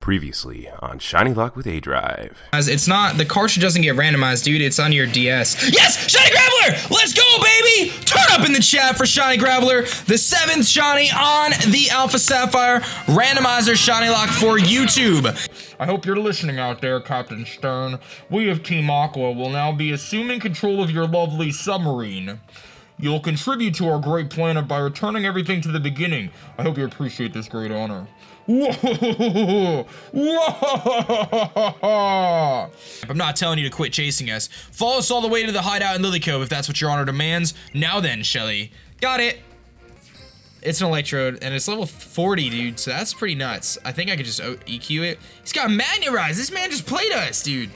Previously on ShinyLockes with aDrive. It's not, the cartridge doesn't get randomized, dude. It's on your DS. Yes! Shiny Graveler! Let's go, baby! Turn up in the chat for Shiny Graveler, the 7th Shiny on the Alpha Sapphire Randomizer ShinyLockes for YouTube. I hope you're listening out there, Captain Stern. We of Team Aqua will now be assuming control of your lovely submarine. You'll contribute to our great planet by returning everything to the beginning. I hope you appreciate this great honor. I'm not telling you to quit chasing us. Follow us all the way to the hideout in Lily Cove if that's what your honor demands. Now then, Shelly. Got it. It's an electrode, and it's level 40, dude, so that's pretty nuts. I think I could just EQ it. He's got Magnet Rise. This man just played us, dude.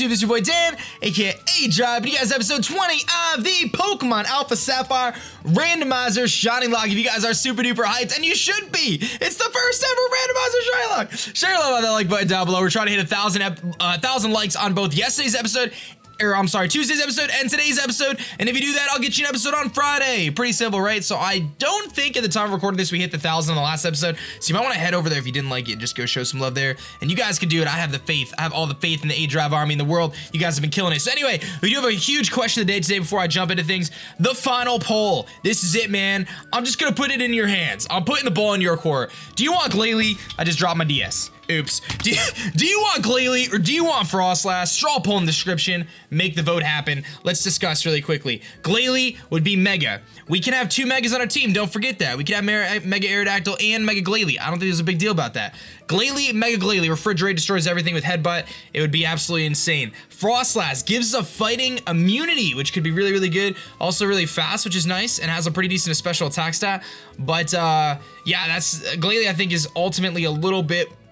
YouTube? This is your boy Dan, aka aDrive, and you guys episode 20 of the Pokemon Alpha Sapphire Randomizer ShinyLocke. If you guys are super duper hyped, and you should be, it's the first ever Randomizer ShinyLocke. Share a love on that like button down below. We're trying to hit 1,000 likes on both yesterday's episode, Tuesday's episode and today's episode. And if you do that, I'll get you an episode on Friday. Pretty simple, right? So I don't think at the time of recording this, we hit the 1,000 on the last episode. So you might want to head over there if you didn't like it. Just go show some love there. And you guys can do it. I have the faith. I have all the faith in the aDrive army in the world. You guys have been killing it. So anyway, we do have a huge question of the day today before I jump into things. The final poll. This is it, man. I'm just going to put it in your hands. I'm putting the ball in your court. Do you want Glalie? I just dropped my DS. Oops. Do you want Glalie or do you want Frostlass? Straw poll in the description. Make the vote happen. Let's discuss really quickly. Glalie would be Mega. We can have two Megas on our team. Don't forget that. We can have Mega Aerodactyl and Mega Glalie. I don't think there's a big deal about that. Glalie, Mega Glalie. Refrigerate destroys everything with Headbutt. It would be absolutely insane. Frostlass gives us a fighting immunity, which could be really, really good. Also really fast, which is nice, and has a pretty decent special attack stat. But yeah, that's Glalie. I think is ultimately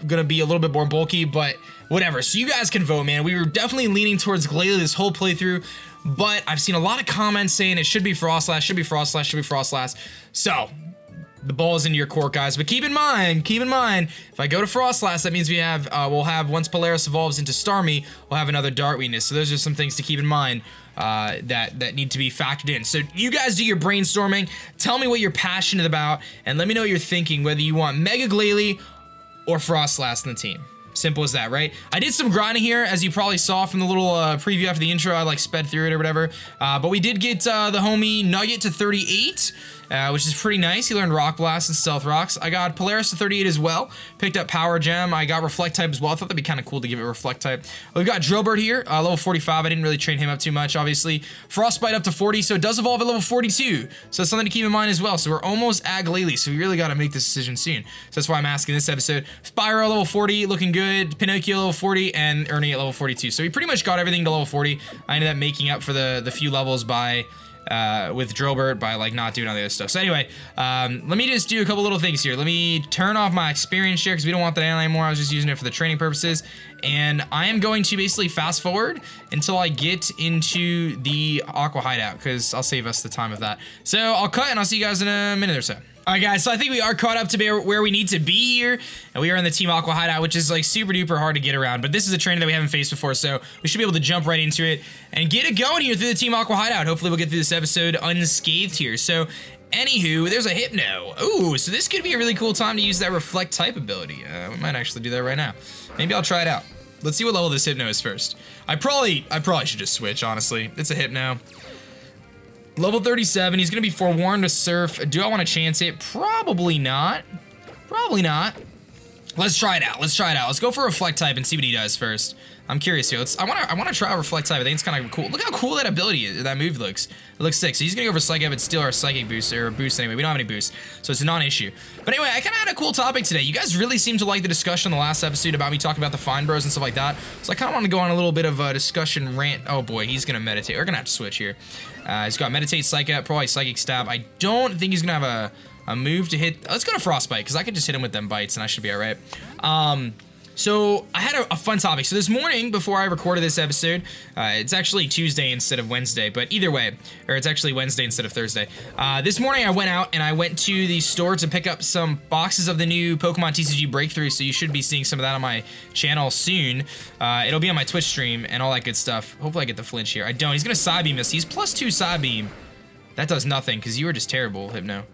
gonna be a little bit more bulky, but whatever. So you guys can vote, man. We were definitely leaning towards Glalie this whole playthrough, but I've seen a lot of comments saying it should be Frostlass, should be Frostlass, should be Frostlass. So the ball is in your court, guys. But keep in mind, if I go to Frostlass, that means we'll have once Polaris evolves into Starmie, we'll have another Dart weakness. So those are some things to keep in mind that need to be factored in. So you guys do your brainstorming. Tell me what you're passionate about, and let me know what you're thinking, whether you want Mega Glalie or Frostlass in the team. Simple as that, right? I did some grinding here, as you probably saw from the little preview after the intro. I like sped through it or whatever. But we did get the homie Nugget to 38, which is pretty nice. He learned Rock Blast and Stealth Rocks. I got Polaris to 38 as well. Picked up Power Gem. I got Reflect type as well. I thought that'd be kind of cool to give it Reflect type. We've got Drillbird here, level 45. I didn't really train him up too much, obviously. Frostbite up to 40, so it does evolve at level 42. So that's something to keep in mind as well. So we're almost at Glalie, so we really got to make this decision soon. So that's why I'm asking this episode. Spyro level 40, looking good. Pinocchio level 40, and Ernie at level 42. So we pretty much got everything to level 40. I ended up making up for the few levels with Drillbird by like not doing all the other stuff. So anyway, let me just do a couple little things here. Let me turn off my experience share because we don't want that anymore. I was just using it for the training purposes. And I am going to basically fast forward until I get into the Aqua Hideout because I'll save us the time of that. So I'll cut and I'll see you guys in a minute or so. Alright guys, so I think we are caught up to where we need to be here, and we are in the Team Aqua Hideout, which is like super duper hard to get around, but this is a trainer that we haven't faced before, so we should be able to jump right into it and get it going here through the Team Aqua Hideout. Hopefully we'll get through this episode unscathed here. So anywho, there's a Hypno. Ooh, so this could be a really cool time to use that Reflect type ability. We might actually do that right now. Maybe I'll try it out. Let's see what level this Hypno is first. I probably should just switch, honestly. It's a Hypno. Level 37, he's gonna be forewarned to Surf. Do I want to chance it? Probably not. Probably not. Let's try it out. Let's go for Reflect type and see what he does first. I'm curious here. I wanna try Reflect type. I think it's kind of cool. Look how cool that ability is, that move looks. It looks sick. So he's gonna go for Psychic, but steal our Psychic boost, or boost anyway. We don't have any boost, so it's a non-issue. But anyway, I kind of had a cool topic today. You guys really seem to like the discussion in the last episode about me talking about the Fine Bros and stuff like that. So I kind of want to go on a little bit of a discussion rant. Oh boy, he's gonna meditate. We're gonna have to switch here. He's got Meditate, Psychic, probably Psychic Stab. I don't think he's gonna have a move to hit. Let's go to Frostbite, because I can just hit him with them bites and I should be alright. So I had a fun topic. So this morning, before I recorded this episode, it's actually Tuesday instead of Wednesday, but either way, or it's actually Wednesday instead of Thursday. This morning I went out and I went to the store to pick up some boxes of the new Pokemon TCG Breakthrough, so you should be seeing some of that on my channel soon. It'll be on my Twitch stream and all that good stuff. Hopefully I get the flinch here. I don't. He's gonna Psybeam us. He's +2 Psybeam. That does nothing, because you were just terrible, Hypno.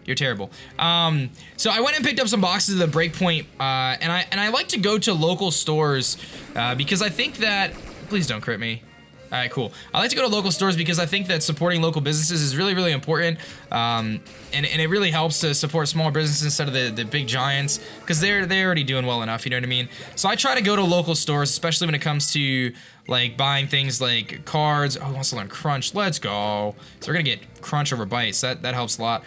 You're terrible. So I went and picked up some boxes of the Breakpoint, and I like to go to local stores because I think that, please don't crit me. All right, cool. I like to go to local stores because I think that supporting local businesses is really, really important, and it really helps to support smaller businesses instead of the big giants, because they're already doing well enough, you know what I mean? So I try to go to local stores, especially when it comes to like buying things like cards. Oh, he wants to learn Crunch. Let's go. So we're gonna get Crunch over Bites. That helps a lot.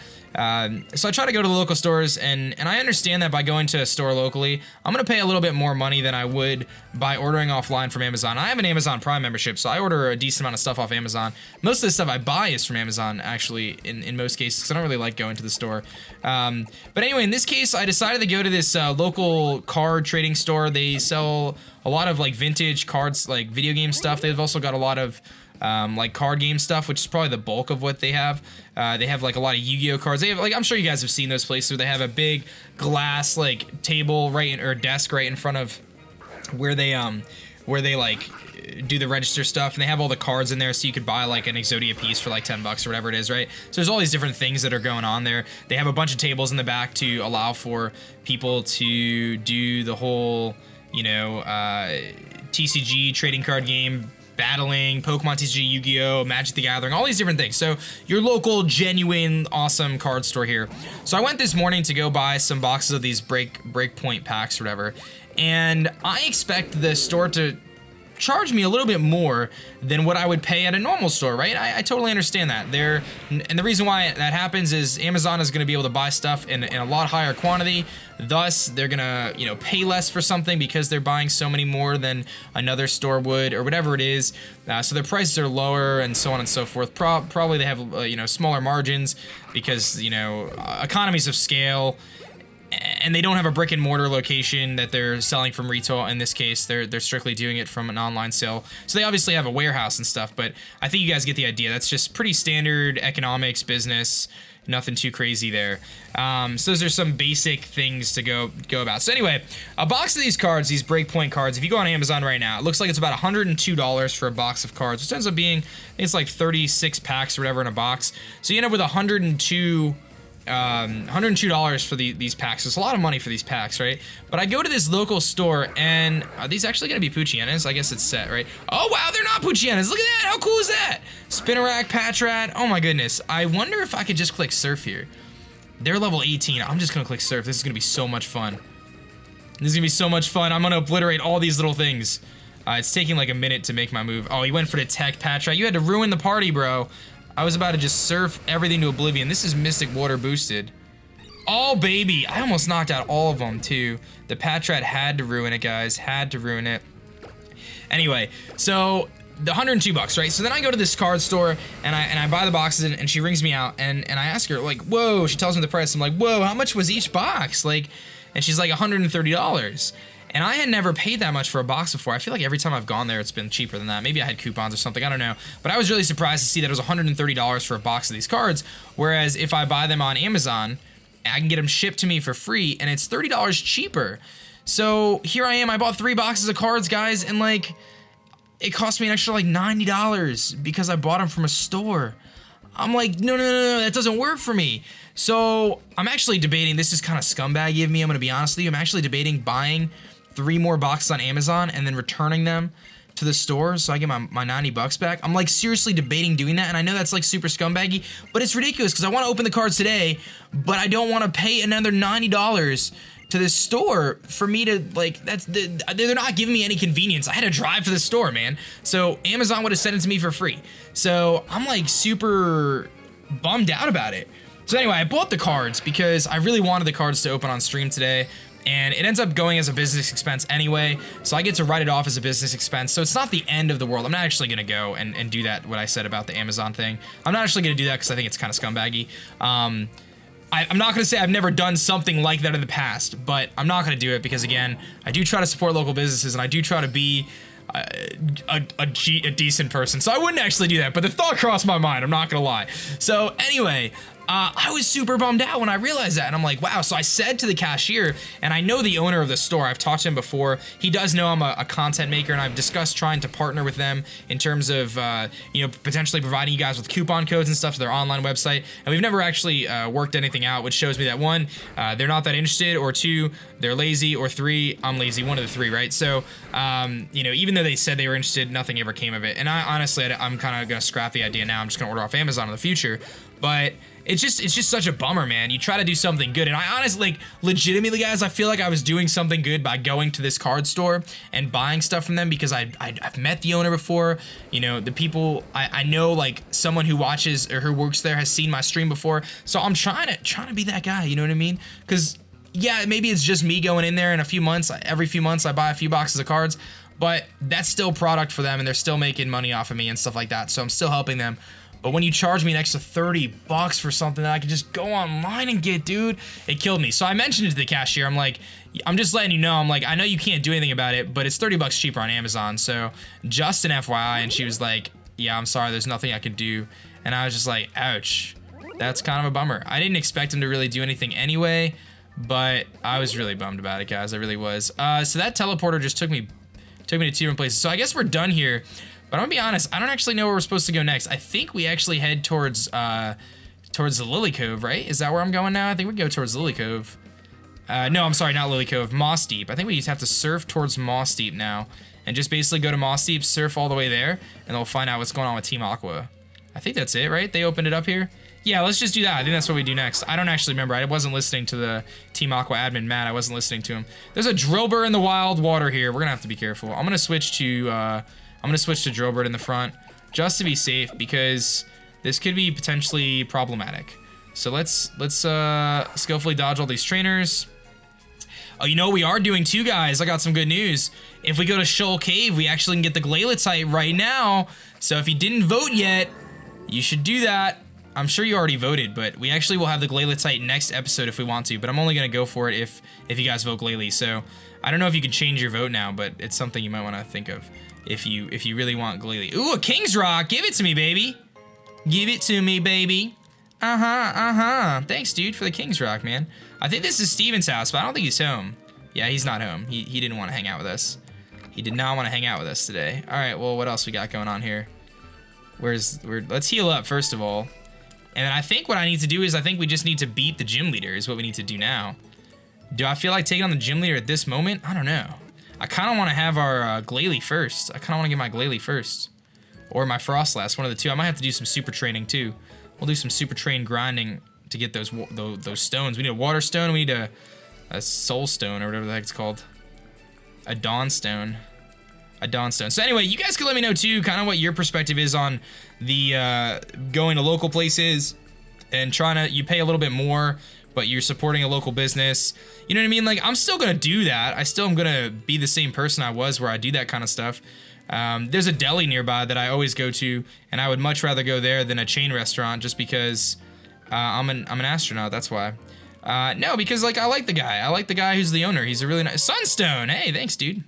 So I try to go to the local stores, and I understand that by going to a store locally, I'm gonna pay a little bit more money than I would by ordering offline from Amazon. I have an Amazon Prime membership, so I order a decent amount of stuff off Amazon. Most of the stuff I buy is from Amazon, actually, in most cases, because I don't really like going to the store. But anyway, in this case, I decided to go to this local card trading store. They sell a lot of like vintage cards, like video game stuff. They've also got a lot of like card game stuff, which is probably the bulk of what they have. They have like a lot of Yu-Gi-Oh cards. They have, like, I'm sure you guys have seen those places where they have a big glass like table or desk right in front of where they like do the register stuff, and they have all the cards in there, so you could buy like an Exodia piece for like $10 or whatever it is, right? So there's all these different things that are going on there. They have a bunch of tables in the back to allow for people to do the whole, you know, TCG trading card game, battling, Pokemon TCG, Yu-Gi-Oh, Magic the Gathering, all these different things. So your local, genuine, awesome card store here. So I went this morning to go buy some boxes of these Breakpoint packs or whatever, and I expect the store to charge me a little bit more than what I would pay at a normal store, right? I totally understand that. And the reason why that happens is Amazon is going to be able to buy stuff in a lot higher quantity. Thus, they're going to, you know, pay less for something because they're buying so many more than another store would, or whatever it is. So their prices are lower, and so on and so forth. Probably they have, you know, smaller margins because, you know, economies of scale. And they don't have a brick and mortar location that they're selling from retail. In this case, they're strictly doing it from an online sale. So they obviously have a warehouse and stuff, but I think you guys get the idea. That's just pretty standard economics business. Nothing too crazy there. So those are some basic things to go about. So anyway, a box of these cards, these Breakpoint cards, if you go on Amazon right now, it looks like it's about $102 for a box of cards, which ends up being, I think it's like 36 packs or whatever in a box. So you end up with $102 for these packs. It's a lot of money for these packs, right? But I go to this local store, and are these actually gonna be Poochyennus? I guess it's set, right? Oh wow, they're not Poochyennus. Look at that, how cool is that? Spinarak, Patrat, oh my goodness. I wonder if I could just click Surf here. They're level 18, I'm just gonna click Surf. This is gonna be so much fun. This is gonna be so much fun. I'm gonna obliterate all these little things. It's taking like a minute to make my move. Oh, he went for the Tech, Patrat. You had to ruin the party, bro. I was about to just surf everything to oblivion. This is Mystic Water boosted. Oh, baby. I almost knocked out all of them, too. The Patrat had to ruin it, guys. Had to ruin it. Anyway, so the $102, right? So then I go to this card store, and I buy the boxes, and she rings me out, and I ask her, like, whoa. She tells me the price. I'm like, whoa, how much was each box? Like, and she's like, $130. And I had never paid that much for a box before. I feel like every time I've gone there, it's been cheaper than that. Maybe I had coupons or something, I don't know. But I was really surprised to see that it was $130 for a box of these cards, whereas if I buy them on Amazon, I can get them shipped to me for free, and it's $30 cheaper. So here I am, I bought 3 boxes of cards, guys, and like, it cost me an extra like $90 because I bought them from a store. I'm like, no, that doesn't work for me. So I'm actually debating, this is kind of scumbaggy of me, I'm gonna be honest with you, I'm actually debating buying 3 more boxes on Amazon and then returning them to the store so I get my $90 back. I'm like seriously debating doing that, and I know that's like super scumbaggy, but it's ridiculous because I want to open the cards today, but I don't want to pay another $90 to this store for me to, like, they're not giving me any convenience. I had to drive to the store, man. So Amazon would have sent it to me for free. So I'm like super bummed out about it. So anyway, I bought the cards because I really wanted the cards to open on stream today, and it ends up going as a business expense anyway, so I get to write it off as a business expense, so it's not the end of the world. I'm not actually gonna go and do that, what I said about the Amazon thing. I'm not actually gonna do that because I think it's kind of scumbaggy. I'm not gonna say I've never done something like that in the past, but I'm not gonna do it because, again, I do try to support local businesses, and I do try to be a decent person, so I wouldn't actually do that, but the thought crossed my mind, I'm not gonna lie. So anyway, I was super bummed out when I realized that, and I'm like, wow. So I said to the cashier, and I know the owner of the store, I've talked to him before, he does know I'm a content maker, and I've discussed trying to partner with them in terms of, you know, potentially providing you guys with coupon codes and stuff to their online website, and we've never actually worked anything out, which shows me that 1, they're not that interested, or 2, they're lazy, or 3, I'm lazy, one of the 3, right? So, you know, even though they said they were interested, nothing ever came of it, and I honestly, I'm kind of gonna scrap the idea now. I'm just gonna order off Amazon in the future, but it's just such a bummer, man. You try to do something good, and I honestly, like, legitimately, guys, I feel like I was doing something good by going to this card store and buying stuff from them because I've met the owner before. You know, the people, I know, like, someone who watches or who works there has seen my stream before, so I'm trying to be that guy, you know what I mean? Because, yeah, maybe it's just me going in there in a few months, every few months I buy a few boxes of cards, but that's still product for them, and they're still making money off of me and stuff like that, so I'm still helping them. But when you charge me an extra $30 for something that I could just go online and get, dude, it killed me. So I mentioned it to the cashier. I'm like, I'm just letting you know. I'm like, I know you can't do anything about it, but it's $30 cheaper on Amazon. So just an FYI. And she was like, yeah, I'm sorry. There's nothing I can do. And I was just like, ouch. That's kind of a bummer. I didn't expect him to really do anything anyway, but I was really bummed about it, guys. I really was. So that teleporter just took me to 2 different places. So I guess we're done here. But I'm gonna be honest, I don't actually know where we're supposed to go next. I think we actually head towards the Lily Cove, right? Is that where I'm going now? I think we go towards Lily Cove. No, I'm sorry, not Lily Cove, Moss Deep. I think we just have to surf towards Moss Deep now. And just basically go to Moss Deep, surf all the way there, and we'll find out what's going on with Team Aqua. I think that's it, right? They opened it up here? Yeah, let's just do that. I think that's what we do next. I don't actually remember. I wasn't listening to the Team Aqua admin, Matt. I wasn't listening to him. There's a Drillbur in the wild water here. We're gonna have to be careful. I'm gonna switch to Drillbird in the front, just to be safe, because this could be potentially problematic. So let's skillfully dodge all these trainers. Oh, you know what we are doing too, guys? I got some good news. If we go to Shoal Cave, we actually can get the Glaylitite right now. So if you didn't vote yet, you should do that. I'm sure you already voted, but we actually will have the Glaylitite next episode if we want to, but I'm only gonna go for it if you guys vote Glalie. So I don't know if you can change your vote now, but it's something you might want to think of if you really want Glalie. Ooh, a King's Rock! Give it to me, baby! Give it to me, baby! Thanks, dude, for the King's Rock, man. I think this is Steven's house, but I don't think he's home. Yeah, he's not home. He didn't want to hang out with us. He did not want to hang out with us today. All right, well, what else we got going on here? Let's heal up, first of all. And then I think what I need to do is I think we just need to beat the gym leader is what we need to do now. Do I feel like taking on the gym leader at this moment? I don't know. I kind of want to have our Glalie first. I kind of want to get my Glalie first. Or my Frostlass, one of the two. I might have to do some super training too. We'll do some super train grinding to get those stones. We need a water stone. We need a soul stone or whatever the heck it's called. A dawn stone. A dawn stone. So anyway, you guys can let me know too kind of what your perspective is on the going to local places and you pay a little bit more, but you're supporting a local business. You know what I mean? Like, I'm still gonna do that. I still am gonna be the same person I was where I do that kind of stuff. There's a deli nearby that I always go to, and I would much rather go there than a chain restaurant just because I'm an astronaut, that's why. No, because like I like the guy. I like the guy who's the owner. He's a really nice Sunstone. Hey, thanks, dude.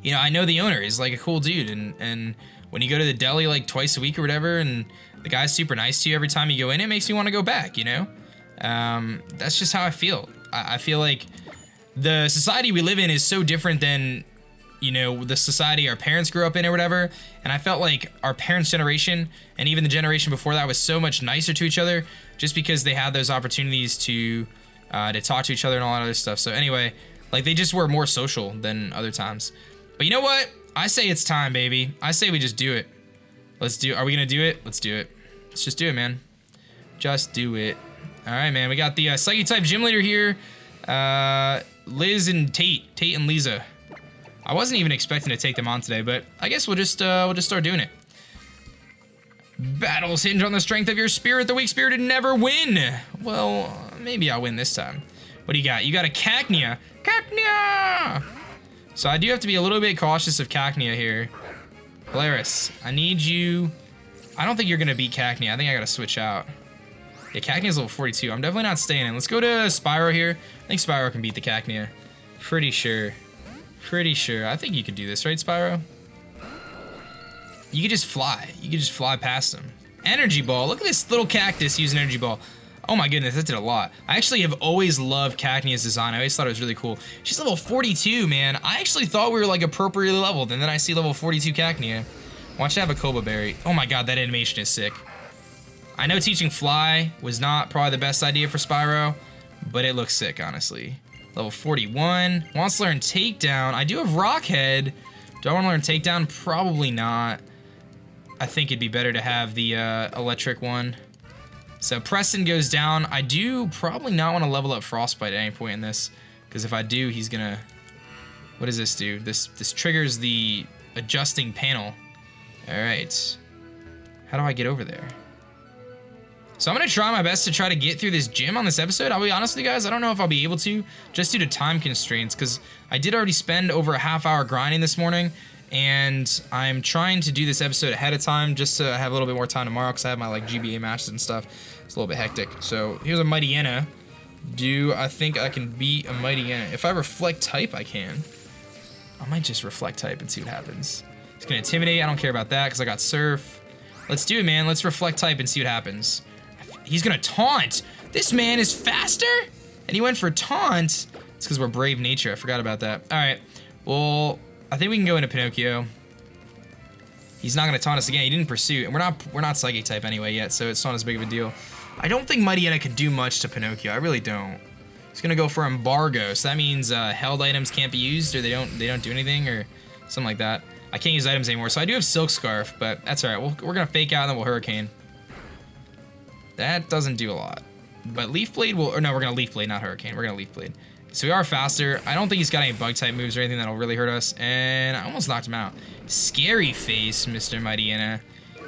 You know, I know the owner. He's like a cool dude, and when you go to the deli like twice a week or whatever, and the guy's super nice to you every time you go in, it makes me want to go back, you know? That's just how I feel. I feel like the society we live in is so different than, you know, the society our parents grew up in or whatever, and I felt like our parents' generation, and even the generation before that, was so much nicer to each other, just because they had those opportunities to talk to each other and all that other stuff. So anyway, like, they just were more social than other times. But you know what? I say it's time, baby. I say we just do it. Are we gonna do it? Let's do it. Let's just do it, man. Just do it. All right, man. We got the Psychic type gym leader here. Liz and Tate and Lisa. I wasn't even expecting to take them on today, but I guess we'll just start doing it. Battles hinge on the strength of your spirit. The weak-spirited never win. Well, maybe I'll win this time. What do you got? You got a Cacnea. Cacnea! So I do have to be a little bit cautious of Cacnea here. Polaris, I need you. I don't think you're gonna beat Cacnea. I think I gotta switch out. Yeah, Cacnea's level 42. I'm definitely not staying in. Let's go to Spyro here. I think Spyro can beat the Cacnea. Pretty sure. Pretty sure. I think you could do this, right, Spyro? You could just fly. You could just fly past him. Energy Ball. Look at this little cactus using Energy Ball. Oh my goodness, that did a lot. I actually have always loved Cacnea's design. I always thought it was really cool. She's level 42, man. I actually thought we were like appropriately leveled, and then I see level 42 Cacnea. Watch it have a Koba Berry. Oh my god, that animation is sick. I know teaching Fly was not probably the best idea for Spyro, but it looks sick, honestly. Level 41. Wants to learn Takedown. I do have Rockhead. Do I want to learn Takedown? Probably not. I think it'd be better to have the electric one. So Preston goes down. I do probably not want to level up Frostbite at any point in this, because if I do, he's gonna... What does this do? This triggers the adjusting panel. All right. How do I get over there? So I'm gonna try my best to try to get through this gym on this episode. I'll be honest with you guys, I don't know if I'll be able to, just due to time constraints, because I did already spend over a half hour grinding this morning, And I'm trying to do this episode ahead of time just to have a little bit more time tomorrow because I have my like GBA matches and stuff. It's a little bit hectic. So here's a Mighty Yenna. Do I think I can beat a Mighty Yenna? If I reflect type, I can. I might just reflect type and see what happens. He's gonna intimidate. I don't care about that because I got surf. Let's do it, man. Let's reflect type and see what happens. He's gonna taunt. This man is faster, and he went for taunt. It's because we're brave nature. I forgot about that. All right. Well, I think we can go into Pinocchio. He's not gonna taunt us again. He didn't pursue, and we're not psychic type anyway yet, so it's not as big of a deal. I don't think Mighty Yenna can do much to Pinocchio. I really don't. He's gonna go for embargo, so that means held items can't be used, or they don't do anything, or something like that. I can't use items anymore, so I do have Silk Scarf, but that's all right. We're gonna fake out and then we'll Hurricane. That doesn't do a lot, but Leaf Blade will. Or no, we're gonna Leaf Blade, not Hurricane. We're gonna Leaf Blade. So we are faster. I don't think he's got any bug type moves or anything that'll really hurt us, and I almost knocked him out. Scary face, Mr. Mighty Yenna.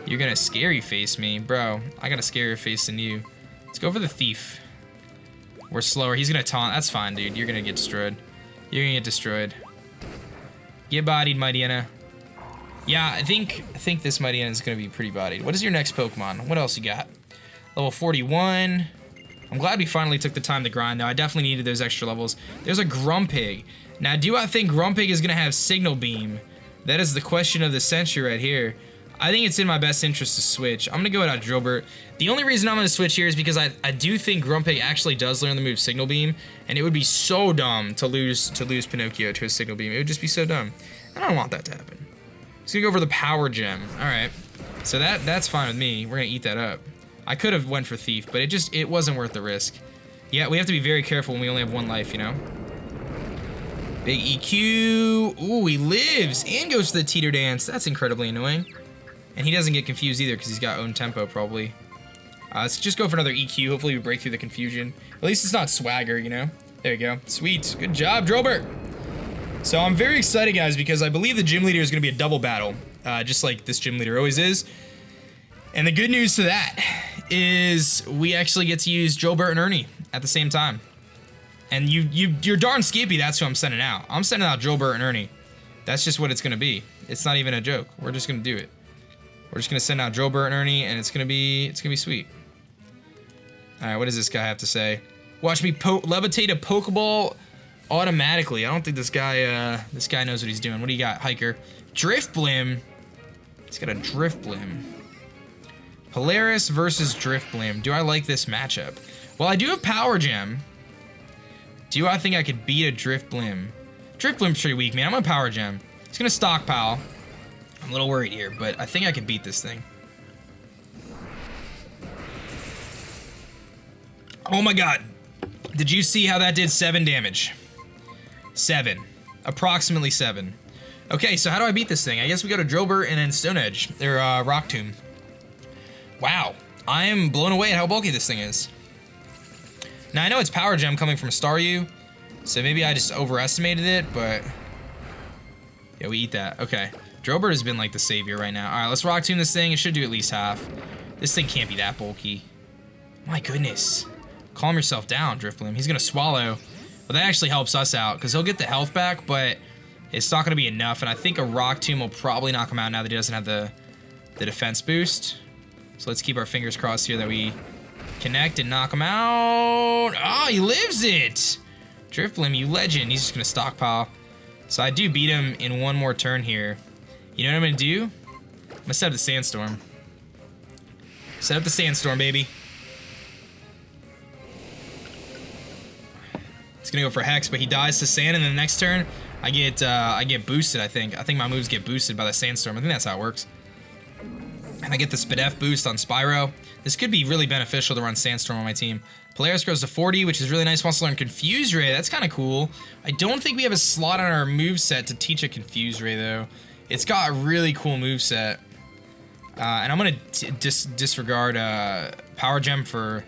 You're gonna scary face me, bro. I got a scarier face than you. Let's go for the Thief. We're slower. He's gonna taunt. That's fine, dude. You're gonna get destroyed. You're gonna get destroyed. Get bodied, Mighty Yenna. Yeah, I think this Mighty Yenna is gonna be pretty bodied. What is your next Pokemon? What else you got? Level 41. I'm glad we finally took the time to grind, though. I definitely needed those extra levels. There's a Grumpig. Now, do I think Grumpig is gonna have Signal Beam? That is the question of the century right here. I think it's in my best interest to switch. I'm gonna go without Drillburt. The only reason I'm gonna switch here is because I do think Grumpig actually does learn the move Signal Beam, and it would be so dumb to lose Pinocchio to a Signal Beam. It would just be so dumb. I don't want that to happen. He's gonna go for the Power Gem. All right, so that's fine with me. We're gonna eat that up. I could have went for Thief, but it wasn't worth the risk. Yeah, we have to be very careful when we only have one life, you know. Big EQ. Ooh, he lives and goes to the Teeter Dance. That's incredibly annoying. And he doesn't get confused either because he's got own tempo probably. Let's just go for another EQ. Hopefully we break through the confusion. At least it's not Swagger, you know? There you go. Sweet. Good job, Drillburt. So I'm very excited, guys, because I believe the gym leader is going to be a double battle. Just like this gym leader always is. And the good news to that is we actually get to use Drillburt and Ernie at the same time. And you're darn skippy, that's who I'm sending out. I'm sending out Drillburt and Ernie. That's just what it's going to be. It's not even a joke. We're just going to do it. We're just gonna send out Drillburt and Ernie, and it's gonna be sweet. All right, what does this guy have to say? Watch me levitate a Pokeball automatically. I don't think this guy knows what he's doing. What do you got, Hiker? Drifblim. He's got a Drifblim. Polaris versus Drifblim. Do I like this matchup? Well, I do have Power Gem. Do I think I could beat a Drifblim? Drifblim's pretty weak, man. I'm gonna Power Gem. He's gonna stockpile. I'm a little worried here, but I think I can beat this thing. Oh my god. Did you see how that did 7 damage? 7. Approximately 7. Okay, so how do I beat this thing? I guess we go to Drillburt and then Stone Edge. Or Rock Tomb. Wow. I am blown away at how bulky this thing is. Now, I know it's Power Gem coming from Staryu, so maybe I just overestimated it, but... yeah, we eat that. Okay. Drillburt has been like the savior right now. All right, let's Rock Tomb this thing. It should do at least half. This thing can't be that bulky. My goodness. Calm yourself down, Drifblim. He's gonna swallow. But that actually helps us out because he'll get the health back, but it's not gonna be enough. And I think a Rock Tomb will probably knock him out now that he doesn't have the defense boost. So let's keep our fingers crossed here that we connect and knock him out. Oh, he lives it. Drifblim, you legend. He's just gonna stockpile. So I do beat him in one more turn here. You know what I'm gonna do? I'm gonna set up the Sandstorm. Set up the Sandstorm, baby. It's gonna go for Hex, but he dies to Sand, and then the next turn, I get boosted, I think. I think my moves get boosted by the Sandstorm. I think that's how it works. And I get the Spadef boost on Spyro. This could be really beneficial to run Sandstorm on my team. Polaris goes to 40, which is really nice. Wants to learn Confuse Ray. That's kind of cool. I don't think we have a slot on our moveset to teach a Confuse Ray, though. It's got a really cool moveset. And I'm going to disregard Power Gem for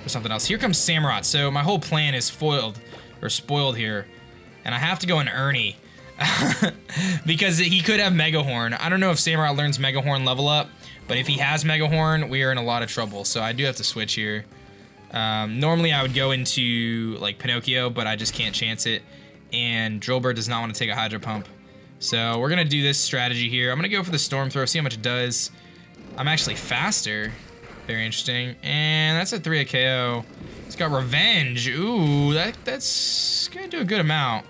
something else. Here comes Samurott. So my whole plan is spoiled here. And I have to go in Ernie. Because he could have Mega Horn. I don't know if Samurott learns Mega Horn level up. But if he has Mega Horn, we are in a lot of trouble. So I do have to switch here. Normally I would go into like Pinocchio, but I just can't chance it. And Drillburt does not want to take a Hydro Pump. So we're gonna do this strategy here. I'm gonna go for the Storm Throw, see how much it does. I'm actually faster. Very interesting. And that's a 3 KO. It's got Revenge. Ooh, that's gonna do a good amount.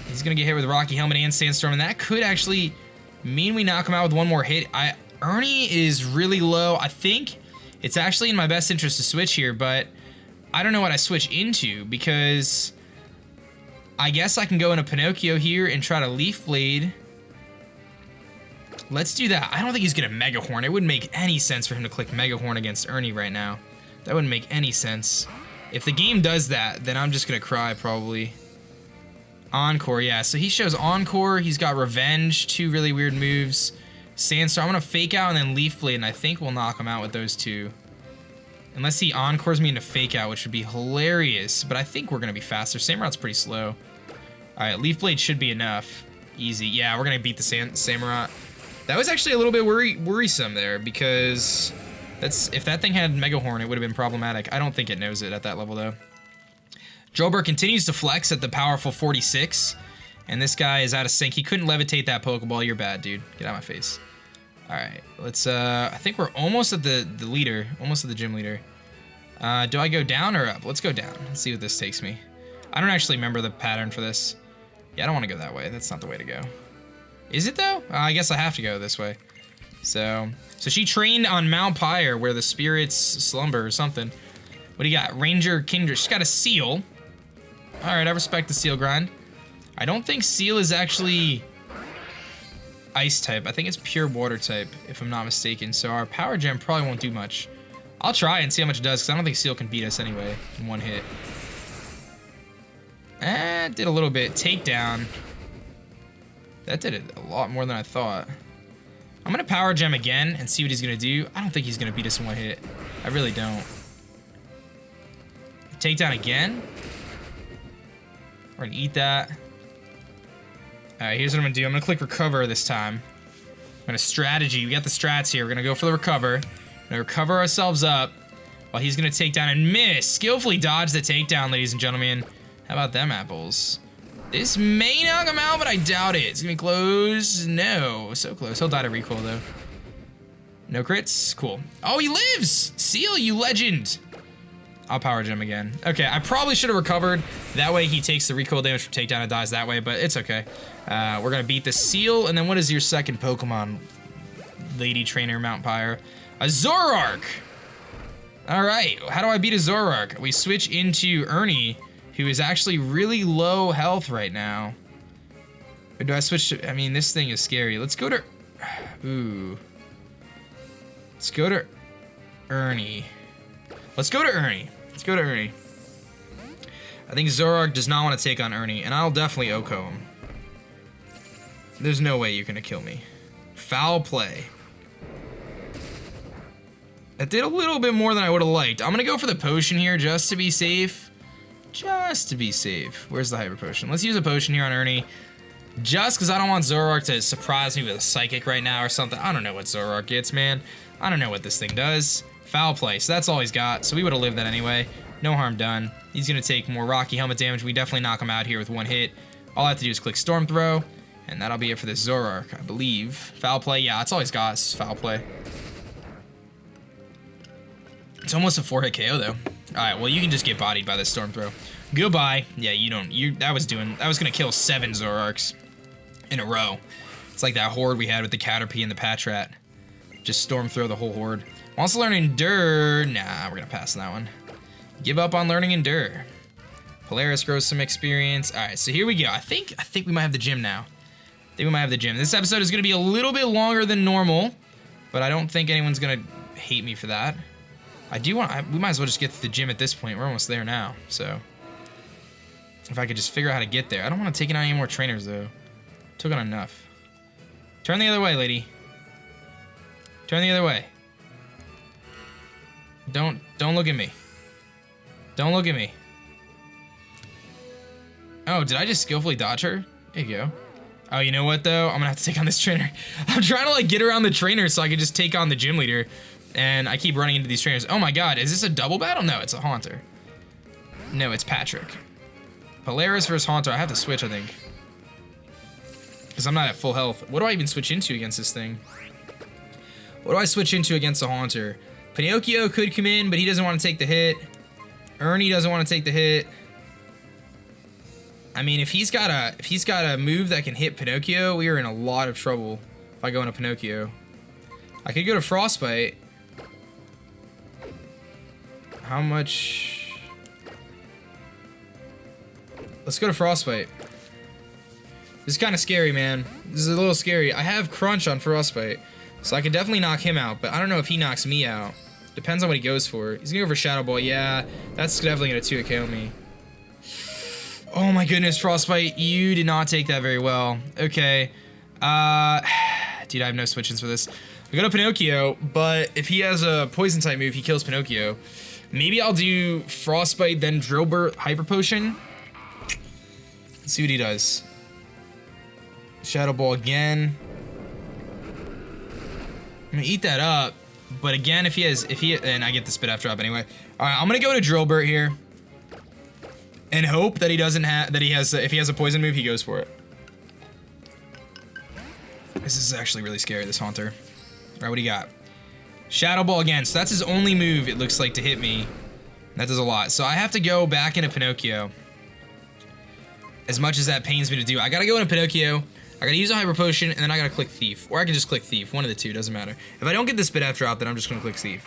He's gonna get hit with Rocky Helmet and Sandstorm, and that could actually mean we knock him out with one more hit. Ernie is really low. I think it's actually in my best interest to switch here, but I don't know what I switch into because I guess I can go into Pinocchio here and try to Leaf Blade. Let's do that. I don't think he's gonna Mega Horn. It wouldn't make any sense for him to click Mega Horn against Ernie right now. That wouldn't make any sense. If the game does that, then I'm just gonna cry probably. Encore, yeah. So he shows Encore. He's got Revenge, 2 really weird moves. Sandstorm, I'm gonna Fake Out and then Leaf Blade, and I think we'll knock him out with those 2. Unless he Encores me into Fake Out, which would be hilarious. But I think we're gonna be faster. Samurot's pretty slow. Alright, Leaf Blade should be enough. Easy. Yeah, we're gonna beat the Samurott. That was actually a little bit worrisome there, because if that thing had Mega Horn, it would have been problematic. I don't think it knows it at that level, though. Drillbur continues to flex at the powerful 46, and this guy is out of sync. He couldn't levitate that Pokeball. You're bad, dude. Get out of my face. Alright, let's, I think we're almost at the leader, almost at the gym leader. Do I go down or up? Let's go down. Let's see what this takes me. I don't actually remember the pattern for this. Yeah, I don't want to go that way. That's not the way to go. Is it though? I guess I have to go this way. So she trained on Mount Pyre where the spirits slumber or something. What do you got? Ranger Kindred. She's got a Seal. Alright, I respect the Seal grind. I don't think Seal is actually Ice type. I think it's pure Water type, if I'm not mistaken. So our Power Gem probably won't do much. I'll try and see how much it does, because I don't think Seal can beat us anyway in one hit. It did a little bit. Takedown. That did it a lot more than I thought. I'm gonna Power Gem again and see what he's gonna do. I don't think he's gonna beat us in one hit. I really don't. Takedown again. We're gonna eat that. Alright, here's what I'm gonna do. I'm gonna click Recover this time. I'm gonna Strategy. We got the strats here. We're gonna go for the Recover. We're gonna recover ourselves up while he's gonna take down and miss. Skillfully dodge the takedown, ladies and gentlemen. How about them apples? This may knock him out, but I doubt it. It's gonna be close. No, so close. He'll die to recoil though. No crits. Cool. Oh, he lives! Seal, you legend! I'll Power Gem again. Okay, I probably should have recovered. That way he takes the recoil damage from takedown and dies that way, but it's okay. We're gonna beat the Seal, and then what is your second Pokemon, Lady Trainer Mount Pyre? A Zoroark! Alright, how do I beat a Zoroark? We switch into Ernie, who is actually really low health right now. Or do I switch to... I mean, this thing is scary. Let's go to... Ooh. Let's go to Ernie. Let's go to Ernie. Let's go to Ernie. I think Zoroark does not want to take on Ernie, and I'll definitely OHKO him. There's no way you're going to kill me. Foul play. That did a little bit more than I would have liked. I'm going to go for the potion here just to be safe. Just to be safe. Where's the Hyper Potion? Let's use a potion here on Ernie. Just because I don't want Zoroark to surprise me with a Psychic right now or something. I don't know what Zoroark gets, man. I don't know what this thing does. Foul play. So that's all he's got. So we would have lived that anyway. No harm done. He's going to take more Rocky Helmet damage. We definitely knock him out here with one hit. All I have to do is click Storm Throw. And that'll be it for this Zoroark, I believe. Foul play. Yeah, that's all he's got is foul play. It's almost a 4-hit KO, though. Alright, well, you can just get bodied by this Storm Throw. Goodbye. Yeah, that was gonna kill 7 Zoroarks in a row. It's like that horde we had with the Caterpie and the Patrat. Just Storm Throw the whole horde. Wants to learn Endure. Nah, we're gonna pass on that one. Give up on learning Endure. Polaris grows some experience. Alright, so here we go. I think we might have the gym now. I think we might have the gym. This episode is gonna be a little bit longer than normal, but I don't think anyone's gonna hate me for that. We might as well just get to the gym at this point. We're almost there now, so. If I could just figure out how to get there. I don't want to take on any more trainers, though. Took on enough. Turn the other way, lady. Turn the other way. Don't look at me. Don't look at me. Oh, did I just skillfully dodge her? There you go. Oh, you know what, though? I'm gonna have to take on this trainer. I'm trying to, like, get around the trainer so I can just take on the gym leader. And I keep running into these trainers. Oh my god, is this a double battle? No, it's a Haunter. No, it's Patrick. Polaris versus Haunter. I have to switch, I think. Because I'm not at full health. What do I even switch into against this thing? What do I switch into against a Haunter? Pinocchio could come in, but he doesn't want to take the hit. Ernie doesn't want to take the hit. I mean, if he's got a move that can hit Pinocchio, we are in a lot of trouble if I go into Pinocchio. I could go to Frostbite. How much? Let's go to Frostbite. This is kind of scary, man. This is a little scary. I have Crunch on Frostbite, so I could definitely knock him out, but I don't know if he knocks me out. Depends on what he goes for. He's gonna go for Shadow Ball. Yeah, that's definitely gonna 2 KO me. Oh my goodness, Frostbite, you did not take that very well. Okay. Dude, I have no switch-ins for this. I go to Pinocchio, but if he has a poison type move, he kills Pinocchio. Maybe I'll do Frostbite, then Drillbur Hyper Potion. Let's see what he does. Shadow Ball again. I'm gonna eat that up, but again, if he and I get the Spit F drop anyway. All right, I'm gonna go to Drillbur here, and hope that he doesn't have if he has a poison move, he goes for it. This is actually really scary, this Haunter. All right, what do you got? Shadow Ball again. So that's his only move, it looks like, to hit me. That does a lot. So I have to go back into Pinocchio. As much as that pains me to do, I gotta go into Pinocchio. I gotta use a Hyper Potion, and then I gotta click Thief. Or I can just click Thief. One of the two, doesn't matter. If I don't get the Spit F drop, then I'm just gonna click Thief.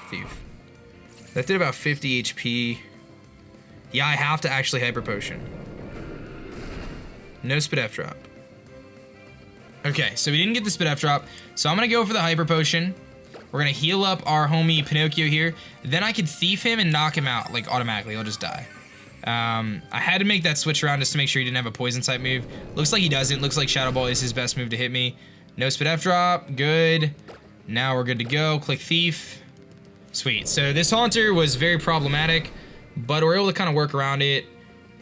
That did about 50 HP. Yeah, I have to actually Hyper Potion. No Spit F drop. Okay, so we didn't get the Spit F drop. So I'm gonna go for the Hyper Potion. We're gonna heal up our homie Pinocchio here. Then I could Thief him and knock him out, like, automatically. He'll just die. I had to make that switch around just to make sure he didn't have a poison type move. Looks like he doesn't. Looks like Shadow Ball is his best move to hit me. No Spit F drop. Good. Now we're good to go. Click Thief. Sweet. So this Haunter was very problematic, but we're able to kind of work around it.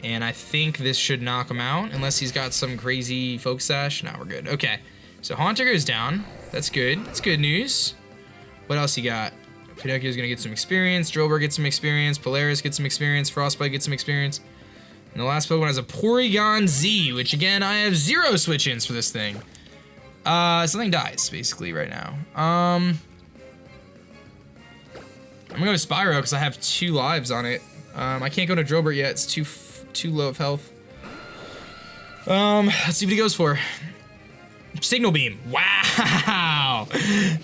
And I think this should knock him out, unless he's got some crazy Folk Sash. Now we're good. Okay. So Haunter goes down. That's good. That's good news. What else you got? Pinocchio's gonna get some experience. Drillbur gets some experience. Polaris gets some experience. Frostbite gets some experience. And the last Pokemon is a Porygon Z, which again, I have 0 switch-ins for this thing. Something dies, basically, right now. I'm gonna go to Spyro, because I have 2 lives on it. I can't go to Drillbur yet. It's too low of health. Let's see what he goes for. Signal Beam. Wow.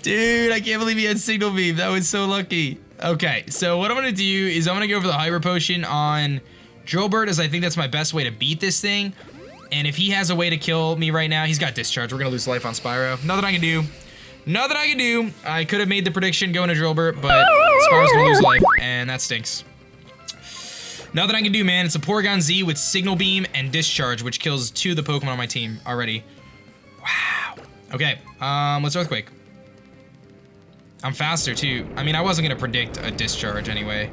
Dude, I can't believe he had Signal Beam. That was so lucky. Okay, so what I'm going to do is I'm going to go for the Hyper Potion on Drillbur, as I think that's my best way to beat this thing. And if he has a way to kill me right now, he's got Discharge. We're going to lose life on Spyro. Nothing I can do. Nothing I can do. I could have made the prediction going to Drillbur, but Spyro's going to lose life, and that stinks. Nothing I can do, man. It's a Porygon Z with Signal Beam and Discharge, which kills 2 of the Pokemon on my team already. Wow. Okay, let's Earthquake. I'm faster, too. I mean, I wasn't gonna predict a Discharge anyway.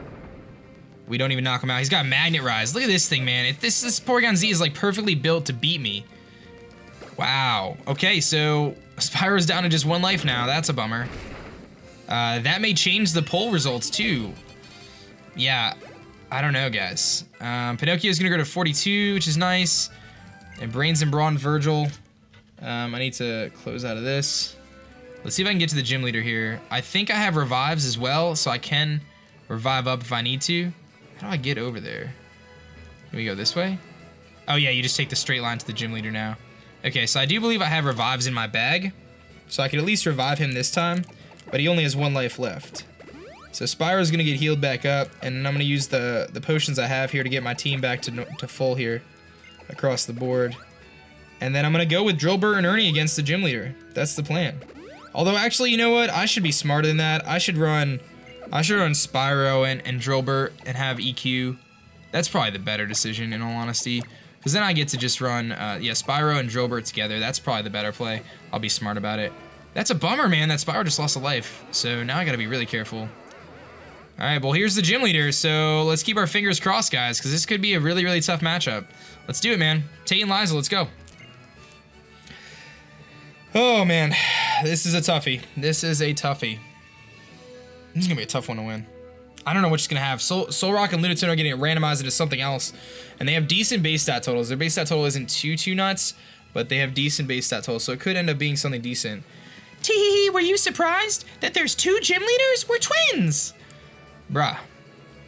We don't even knock him out. He's got Magnet Rise. Look at this thing, man. This Porygon Z is, like, perfectly built to beat me. Wow. Okay, so Spyro's down to just 1 life now. That's a bummer. That may change the poll results, too. Yeah, I don't know, guys. Pinocchio's gonna go to 42, which is nice. And Brains and Brawn Virgil. I need to close out of this. Let's see if I can get to the gym leader here. I think I have revives as well, so I can revive up if I need to. How do I get over there? Can we go this way? Oh yeah, you just take the straight line to the gym leader now. Okay, so I do believe I have revives in my bag, so I could at least revive him this time, but he only has 1 life left. So Spyro's gonna get healed back up, and I'm gonna use the potions I have here to get my team back to full here across the board. And then I'm gonna go with Drillbur and Ernie against the gym leader. That's the plan. Although actually, you know what? I should be smarter than that. I should run Spyro and Drillbur and have EQ. That's probably the better decision, in all honesty. Because then I get to just run, yeah, Spyro and Drillbur together. That's probably the better play. I'll be smart about it. That's a bummer, man. That Spyro just lost a life. So now I gotta be really careful. Alright, well, here's the gym leader. So let's keep our fingers crossed, guys, because this could be a really, really tough matchup. Let's do it, man. Tate and Liza, let's go. Oh, man. This is a toughie. This is a toughie. This is going to be a tough one to win. I don't know what she's going to have. Solrock and Lunatone are getting randomized into something else. And they have decent base stat totals. Their base stat total isn't too nuts. but they have decent base stat totals, so it could end up being something decent. Tee, were you surprised that there's 2 gym leaders? We're twins! Bruh.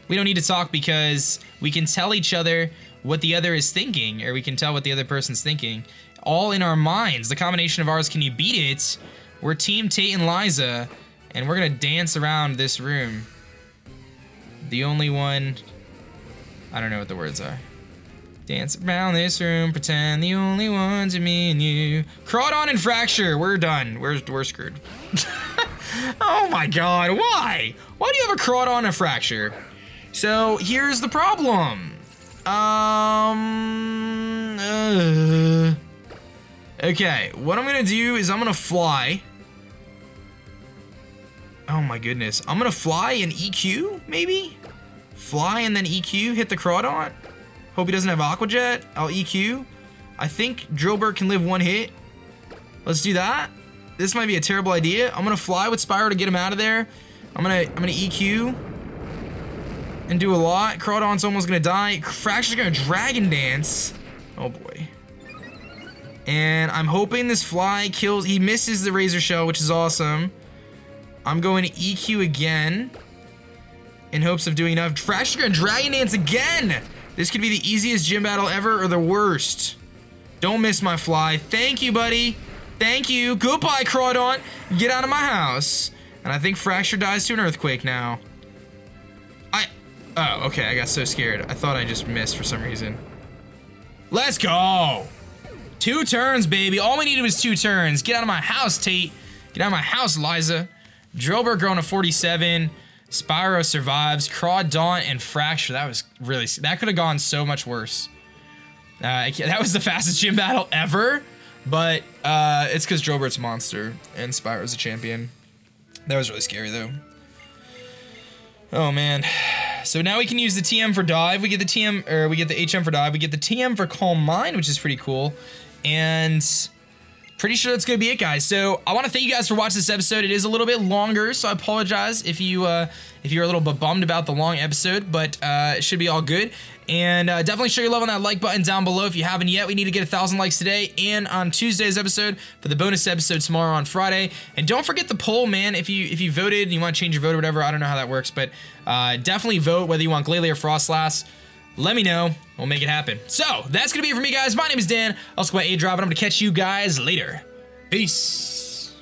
We don't need to talk because we can tell each other what the other is thinking, or we can tell what the other person's thinking. All in our minds. The combination of ours, can you beat it? We're Team Tate and Liza, and we're gonna dance around this room. The only one... I don't know what the words are. Dance around this room, pretend the only ones are me and you. Crawdon and Fracture, we're done. We're screwed. Oh my god, why? Why do you have a Crawdon and a Fracture? So, here's the problem. Okay, what I'm gonna do is I'm gonna fly. Oh my goodness. I'm gonna fly and EQ, maybe? Fly and then EQ, hit the Crawdon. Hope he doesn't have Aqua Jet. I'll EQ. I think Drillburt can live 1 hit. Let's do that. This might be a terrible idea. I'm gonna fly with Spyro to get him out of there. I'm gonna EQ and do a lot. Crawdon's almost gonna die. Fracture's gonna Dragon Dance. Oh boy. And I'm hoping this fly kills. He misses the Razor Shell, which is awesome. I'm going to EQ again in hopes of doing enough. Fracture's gonna Dragon Dance again. This could be the easiest gym battle ever or the worst. Don't miss my fly. Thank you, buddy. Thank you. Goodbye, Crawdon. Get out of my house. And I think Fracture dies to an earthquake now. Oh, okay. I got so scared. I thought I just missed for some reason. Let's go. 2 turns, baby. All we needed was 2 turns. Get out of my house, Tate. Get out of my house, Liza. Drillburt growing to 47. Spyro survives. Crawdon and Fracture. That was really... That could have gone so much worse. That was the fastest gym battle ever. But it's because Drillburt's a monster and Spyro's a champion. That was really scary, though. Oh, man. So now we can use the TM for dive. We get the TM, or we get the HM for dive. We get the TM for Calm Mind, which is pretty cool. And pretty sure that's gonna be it, guys. So I want to thank you guys for watching this episode. It is a little bit longer, so I apologize if you're a little bit bummed about the long episode, but it should be all good. And definitely show your love on that like button down below if you haven't yet. We need to get 1,000 likes today and on Tuesday's episode for the bonus episode tomorrow on Friday. And don't forget the poll, man. If you voted and you want to change your vote or whatever, I don't know how that works, but definitely vote whether you want Glalie or Frostlass. Let me know. We'll make it happen. So that's gonna be it for me, guys. My name is Dan. I'll go by aDrive, and I'm gonna catch you guys later. Peace.